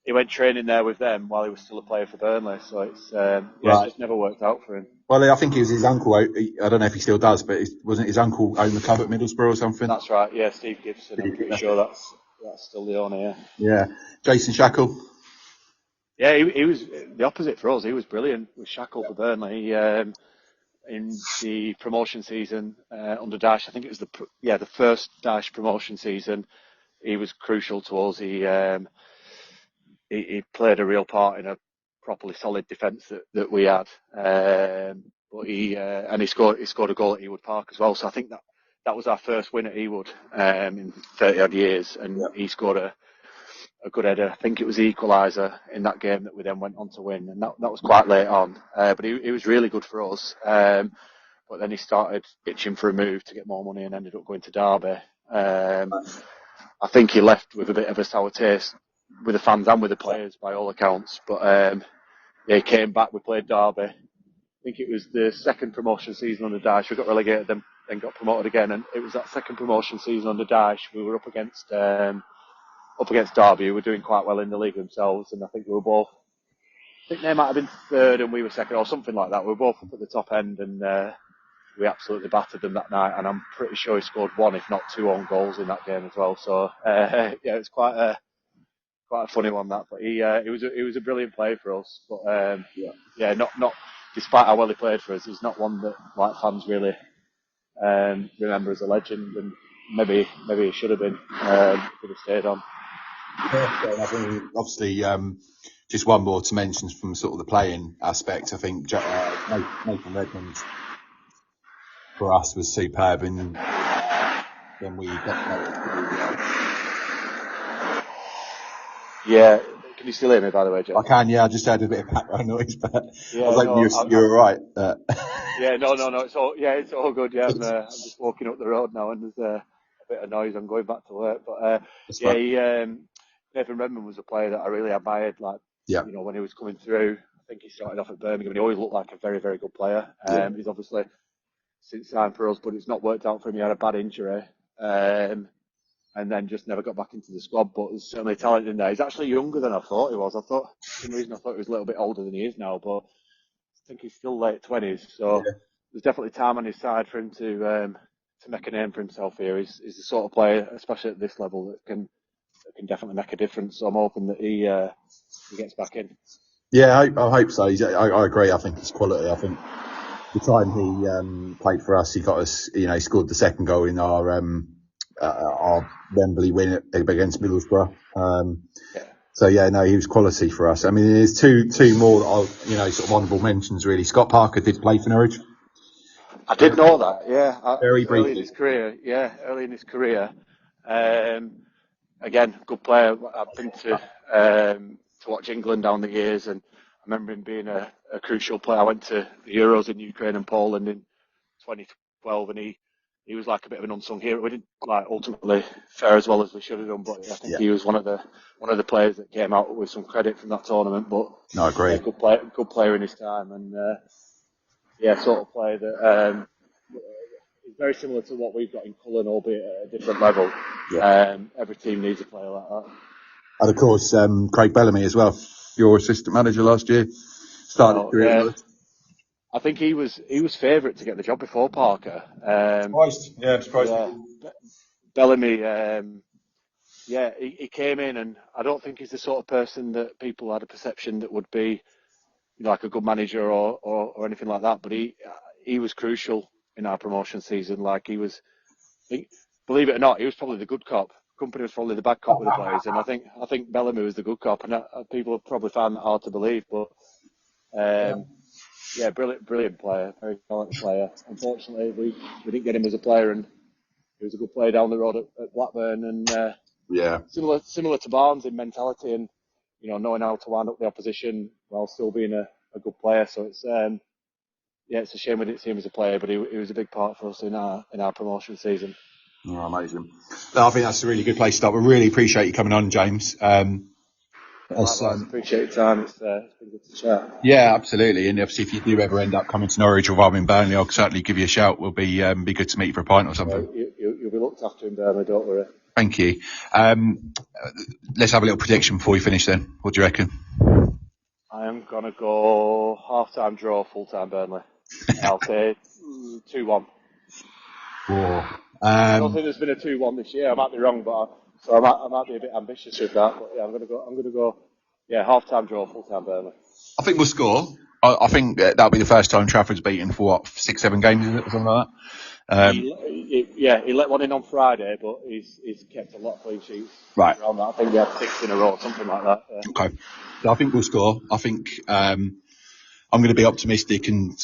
he went training there with them while he was still a player for Burnley, so it's it just never worked out for him. Well, I think it was his uncle. I don't know if he still does, but wasn't his uncle owned the club at Middlesbrough or something? That's right. Yeah, Steve Gibson. I'm pretty sure that's still the owner. Yeah. Yeah. Jason Shackle. Yeah, he was the opposite for us. He was brilliant with Shackle for Burnley. In the promotion season under Dash, I think it was the first Dash promotion season. He was crucial to us. He played a real part in a properly solid defence that we had. But he scored a goal at Ewood Park as well. So I think that was our first win at Ewood in 30 odd years, and he scored a good header. I think it was the equaliser in that game that we then went on to win, and that was quite late on. But he was really good for us. But then he started itching for a move to get more money and ended up going to Derby. I think he left with a bit of a sour taste with the fans and with the players by all accounts. But he came back. We played Derby. I think it was the second promotion season under Daesh. We got relegated, then got promoted again, and it was that second promotion season under Daesh. We were up against Derby, who were doing quite well in the league themselves, and I think they might have been third and we were second or something like that. We were both up at the top end, and we absolutely battered them that night, and I'm pretty sure he scored 1, if not 2 own goals in that game as well. So it's quite a funny one, that. But he was a brilliant player for us. But not despite how well he played for us, he's not one that fans really remember as a legend, and maybe he should have been could have stayed on. Obviously, just one more to mention from sort of the playing aspect. I think Nathan Redmond for us was superb, and then we got. Yeah, can you still hear me, by the way, John? I can, yeah. I just heard a bit of background noise, but I was hoping you were all right. Yeah, no, it's all good. Yeah, I'm just walking up the road now, and there's a bit of noise. I'm going back to work, but Nathan Redmond was a player that I really admired. When he was coming through, I think he started off at Birmingham. He always looked like a very, very good player. He's obviously since signed for us, but it's not worked out for him. He had a bad injury, and then just never got back into the squad. But there's certainly talent in there. He's actually younger than I thought he was. For some reason I thought he was a little bit older than he is now, but I think he's still late 20s. So there's definitely time on his side for him to make a name for himself here. He's the sort of player, especially at this level, that can definitely make a difference. So I'm hoping that he gets back in. Yeah, I hope so. I agree. I think it's quality. I think the time he played for us, he got us. He scored the second goal in our Wembley win against Middlesbrough. So he was quality for us. I mean, there's two more sort of honourable mentions really. Scott Parker did play for Norwich. I did know that. Yeah, very briefly. Early in his career. Again, good player. I've been to watch England down the years, and I remember him being a crucial player. I went to the Euros in Ukraine and Poland in 2012, and he was like a bit of an unsung hero. We didn't ultimately fare as well as we should have done, but I think he was one of the players that came out with some credit from that tournament. But no, I agree. Good player in his time, and sort of player that is very similar to what we've got in Cullen, albeit at a different level. Every team needs a player like that. And of course, Craig Bellamy as well, your assistant manager last year, started career. I think he was favourite to get the job before Parker. Surprised. Bellamy, he came in, and I don't think he's the sort of person that people had a perception that would be like a good manager or anything like that. But he was crucial in our promotion season. Like believe it or not, he was probably the good cop. Kompany was probably the bad cop with the players, and I think Bellamy was the good cop, and people have probably found that hard to believe. But brilliant player, very talented player. Unfortunately, we didn't get him as a player, and he was a good player down the road at Blackburn, and similar to Barnes in mentality and knowing how to wind up the opposition while still being a good player. So it's it's a shame we didn't see him as a player, but he was a big part for us in our promotion season. Oh, amazing. No, I think that's a really good place to start. We really appreciate you coming on, James. Appreciate your time. It's been good to chat. Yeah, absolutely. And obviously, if you do ever end up coming to Norwich or Norwich and Burnley, I'll certainly give you a shout. We'll be good to meet you for a pint or something. You'll be looked after in Burnley, don't worry. Thank you. Let's have a little prediction before we finish then. What do you reckon? I am going to go half-time draw, full-time Burnley. I'll say 2-1. I don't think there's been a 2-1 this year. I might be wrong, but I might be a bit ambitious with that. But I'm going to go. Half-time draw, full-time Burnley. I think we'll score. I think that'll be the first time Trafford's beaten for 6-7 games, is it, or something like that. He let one in on Friday, but he's kept a lot of clean sheets. Right. Around that. I think he had 6 in a row, something like that. Okay. So I think we'll score. I think I'm going to be optimistic, and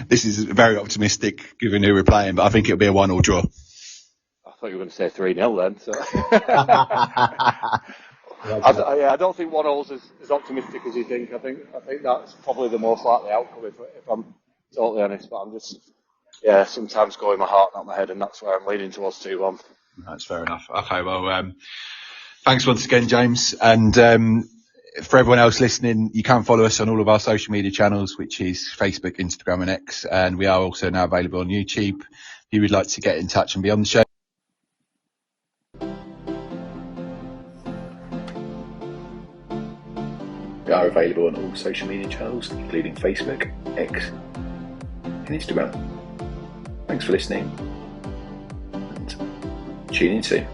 this is very optimistic given who we're playing, but I think it'll be a 1-1 draw. I thought you were going to say 3-0 then. So. I don't think 1-0 is as optimistic as you think. I think that's probably the most likely outcome if I'm totally honest. But I'm just sometimes go in my heart, not my head, and that's where I'm leaning towards 2-1. That's fair enough. Okay, well, thanks once again, James, and for everyone else listening, you can follow us on all of our social media channels, which is Facebook, Instagram, and X, and we are also now available on YouTube. If you would like to get in touch and be on the show. We are available on all social media channels, including Facebook, X, and Instagram. Thanks for listening, and tune in soon.